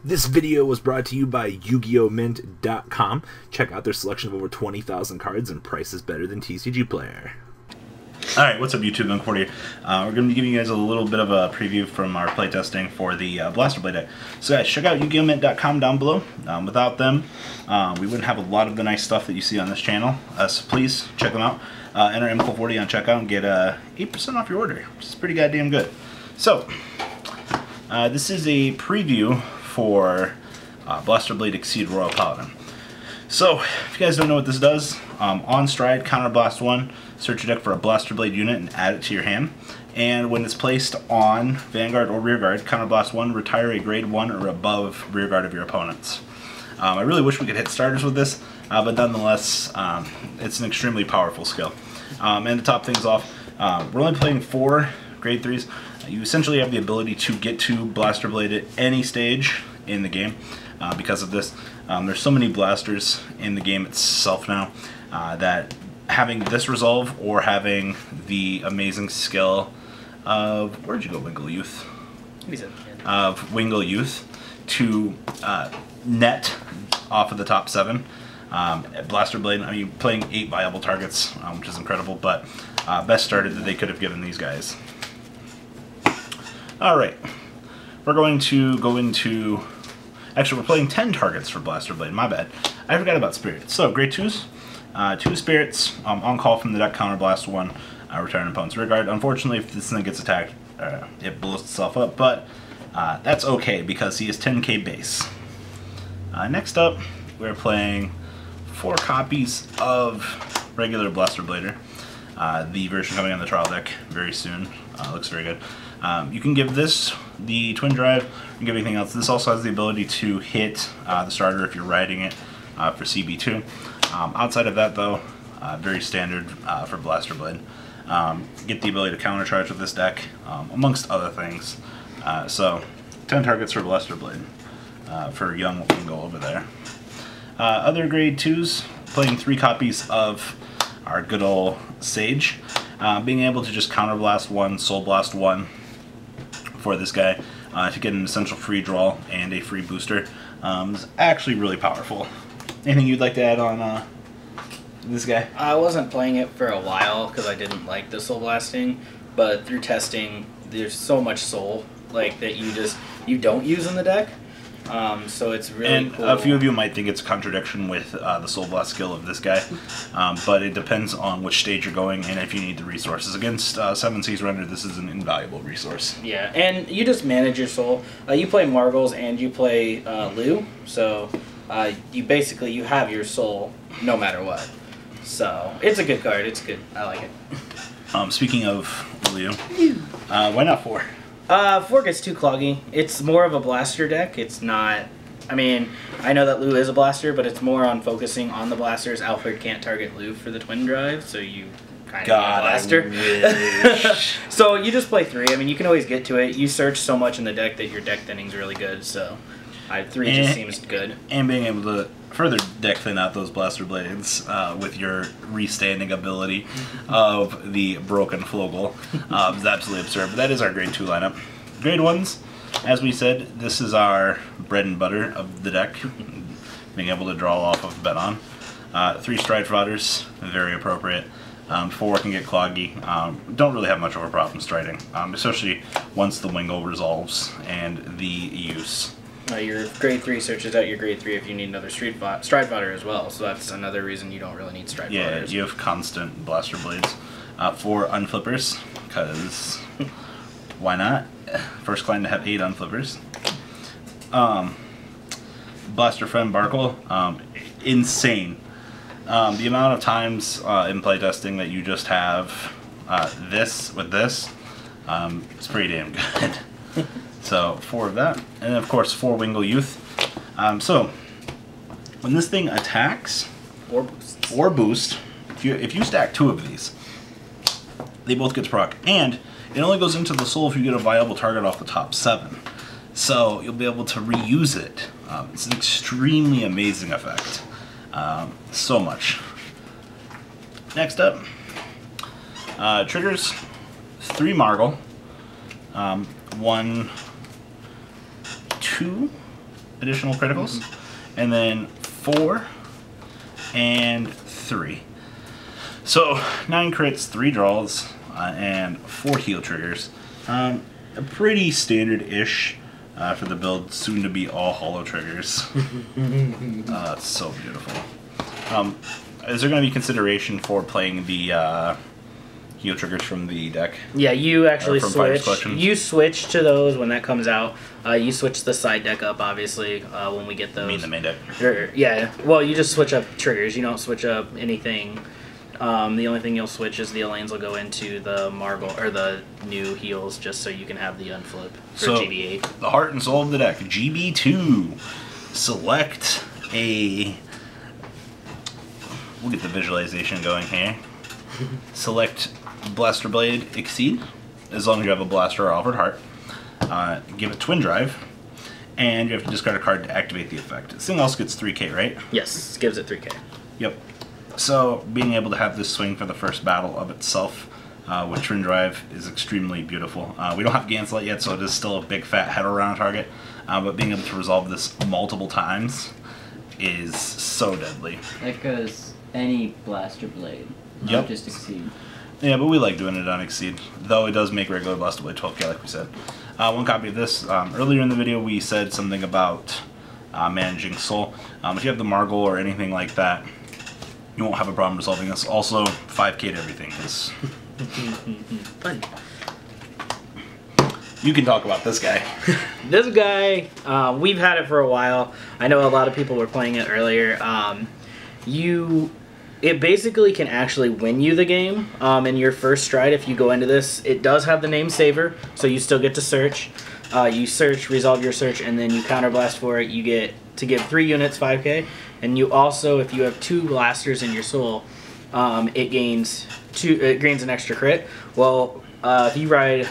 This video was brought to you by YugiOhMint.com. Check out their selection of over 20,000 cards and prices better than TCG Player. Alright, what's up YouTube, I'm Cordy. We're going to be giving you guys a little bit of a preview from our playtesting for the Blaster Blade deck. So guys, check out YugiOhMint.com down below. Without them, we wouldn't have a lot of the nice stuff that you see on this channel. So please check them out. Enter MCOL40 on checkout and get 8% off your order, which is pretty goddamn good. So, this is a preview for Blaster Blade Exceed Royal Paladin. So, if you guys don't know what this does, on stride, counterblast 1, search your deck for a Blaster Blade unit and add it to your hand. And when it's placed on Vanguard or Rearguard, counterblast 1, retire a grade 1 or above Rearguard of your opponents. I really wish we could hit starters with this, but nonetheless, it's an extremely powerful skill. And to top things off, we're only playing 4 grade 3s. You essentially have the ability to get to Blaster Blade at any stage in the game because of this. There's so many blasters in the game itself now that having this resolve or having the amazing skill of, where'd you go, Wingle Youth? Of Wingle Youth to net off of the top 7. Blaster Blade, I mean, playing 8 viable targets, which is incredible, but best starter that they could have given these guys. Alright, we're going to go into, actually we're playing 10 targets for Blaster Blade, my bad. I forgot about Spirits. So, grade 2s, 2 Spirits, on call from the deck, counterblast 1, retire an opponent's rearguard. Unfortunately, if this thing gets attacked, it blows itself up, but that's okay because he is 10k base. Next up, we're playing 4 copies of regular Blaster Blader. The version coming on the trial deck very soon. Looks very good. You can give this the Twin Drive, you can give anything else. This also has the ability to hit the starter if you're riding it for CB2. Outside of that though, very standard for Blaster Blade. Get the ability to counter charge with this deck, amongst other things. So, 10 targets for Blaster Blade for young Wingo over there. Other grade 2s, playing 3 copies of our good old Sage. Being able to just counterblast 1, soul blast 1 for this guy to get an essential free draw and a free booster is actually really powerful. Anything you'd like to add on this guy? I wasn't playing it for a while because I didn't like the soul blasting, but through testing, there's so much soul like that you don't use in the deck. So it's really cool. A few of you might think it's a contradiction with the Soul Blast skill of this guy, but it depends on which stage you're going and if you need the resources. Against 7 Seas Render, this is an invaluable resource. Yeah, and you just manage your soul. You play Margles and you play Lou, so you have your soul no matter what. So it's a good card. It's good. I like it. Speaking of Lou, why not 4? 4 gets too cloggy. It's more of a blaster deck. It's not... I mean, I know that Lou is a blaster, but it's more on focusing on the blasters. Alfred can't target Lou for the Twin Drive, so you kind of need a blaster. So you just play 3. I mean, you can always get to it. You search so much in the deck that your deck thinning's really good, so 3 just seems good. And being able to further deck thin out those Blaster Blades with your restanding ability of the Broken Flogel is absolutely absurd. But that is our grade 2 lineup. Grade 1s, as we said, this is our bread and butter of the deck, being able to draw off of bet on. 3 Stride Frauders, very appropriate. 4 can get cloggy. Don't really have much of a problem striding, especially once the Wingle resolves and the use. Your grade 3 searches out your grade 3 if you need another stride fodder as well, so that's another reason you don't really need stride fodders. Yeah, you have constant Blaster Blades. 4 Unflippers, because why not? First client to have 8 Unflippers. Blaster Friend Barkle, insane. The amount of times in playtesting that you just have this with this, it's pretty damn good. So 4 of that, and then of course 4 Wingle Youth. So when this thing attacks or boost, if you stack 2 of these, they both get to proc, and it only goes into the soul if you get a viable target off the top 7. So you'll be able to reuse it. It's an extremely amazing effect. So much. Next up, triggers 3 Margle, 1, 2 additional criticals, and then 4 and 3. So 9 crits, 3 draws, and 4 heal triggers. A pretty standard-ish for the build, soon to be all hollow triggers. It's so beautiful. Is there going to be consideration for playing the heal triggers from the deck? Yeah, you actually from switch. You switch to those when that comes out. You switch the side deck up, obviously, when we get those. I mean the main deck. Yeah, well, you just switch up triggers. You don't switch up anything. The only thing you'll switch is the Elaines will go into the marble or the new heals, just so you can have the unflip for GB8. The heart and soul of the deck, GB2. Select a. We'll get the visualization going here. Select Blaster Blade Exceed, as long as you have a Blaster or Alfred Heart. Give it Twin Drive, and you have to discard a card to activate the effect. This thing also gets 3k, right? Yes, gives it 3k. Yep. So being able to have this swing for the first battle of itself with Twin Drive is extremely beautiful. We don't have Ganslot yet, so it is still a big fat head around target, but being able to resolve this multiple times is so deadly. That goes any Blaster Blade, not just Exceed. Yeah, but we like doing it on Exceed, though it does make regular Blaster Blade 12k like we said. One copy of this. Earlier in the video we said something about managing Soul. If you have the Margle or anything like that, you won't have a problem resolving this. Also, 5k to everything is... Fun. You can talk about this guy. This guy, we've had it for a while. I know a lot of people were playing it earlier. It basically can actually win you the game in your first stride if you go into this. It does have the name Saver, so you still get to search. You search, resolve your search, and then you counterblast for it. You get to give 3 units 5k, and you also, if you have 2 blasters in your soul, it gains an extra crit. Well, if you ride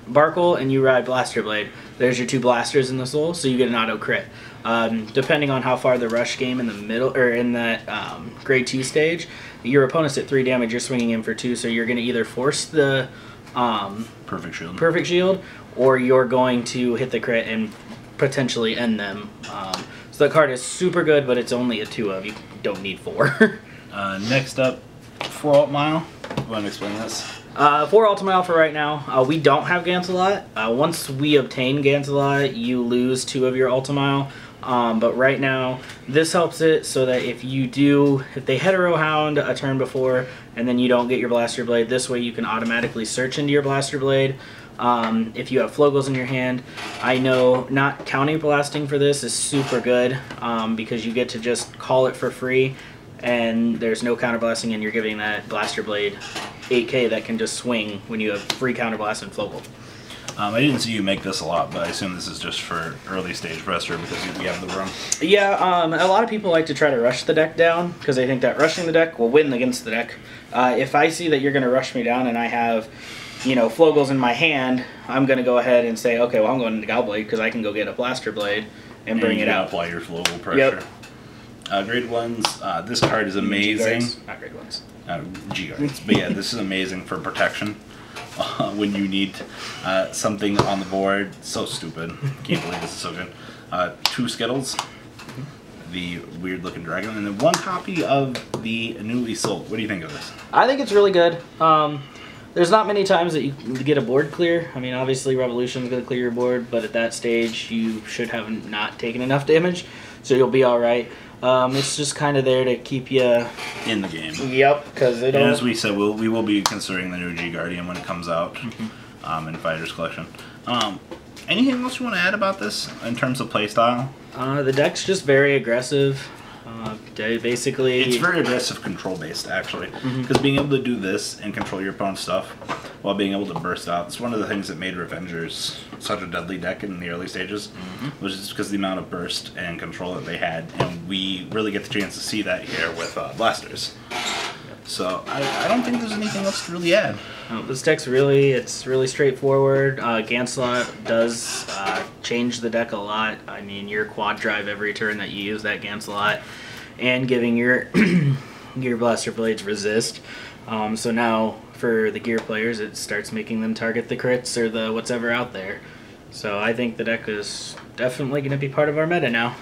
Barkle and you ride Blaster Blade, there's your 2 blasters in the soul, so you get an auto crit. Depending on how far the rush game in the middle or in that grade 2 stage, your opponent's at 3 damage, you're swinging in for 2, so you're going to either force the perfect shield, or you're going to hit the crit and potentially end them. So the card is super good, but it's only a 2 of. You don't need 4. Next up, 4 Alt Mile. You want to explain this? 4 Ultimile for right now. We don't have Gansalot. Once we obtain Gansalot, you lose 2 of your Ultimile. But right now, this helps it so that if they Hetero Hound a turn before and then you don't get your Blaster Blade, this way you can automatically search into your Blaster Blade. If you have Flogels in your hand, I know not counterblasting for this is super good because you get to just call it for free and there's no counterblasting and you're giving that Blaster Blade 8k that can just swing when you have free counterblast and Flogel. I didn't see you make this a lot, but I assume this is just for early stage Prester because we have the room. Yeah, a lot of people like to try to rush the deck down because they think that rushing the deck will win against the deck. If I see that you're going to rush me down and I have, Flogels in my hand, I'm going to go ahead and say, okay, well, I'm going into Galblade because I can go get a Blaster Blade and bring it out. Apply your Flogel pressure. Yep. Grade 1s, this card is amazing. Not grade 1s. G-Guards. But yeah, this is amazing for protection. When you need something on the board. So stupid. Can't believe this is so good. 2 Skittles, the weird looking dragon, and then 1 copy of the new Isolde. What do you think of this? I think it's really good. There's not many times that you get a board clear. I mean, obviously Revolution's going to clear your board, but at that stage you should have not taken enough damage, so you'll be alright. It's just kind of there to keep you in the game. Yep, because it. And as we said, we will be considering the new G Guardian when it comes out in Fighters Collection. Anything else you want to add about this in terms of playstyle? The deck's just very aggressive. Basically, it's very aggressive control based actually, because being able to do this and control your opponent's stuff while being able to burst out. It's one of the things that made Revengers such a deadly deck in the early stages, was just because of the amount of burst and control that they had, and we really get the chance to see that here with blasters. So I don't think there's anything else to really add. This deck's really straightforward. Ganslot does change the deck a lot. I mean, your quad drive every turn that you use that Ganslot, and giving your your Blaster Blades resist. So now for the gear players, it starts making them target the crits or the whatever out there. So I think the deck is definitely going to be part of our meta now.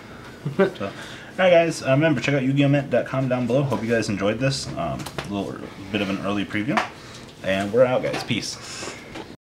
So, all right, guys. Remember, check out YugiOhMint.com down below. Hope you guys enjoyed this. A little bit of an early preview. And we're out, guys. Peace.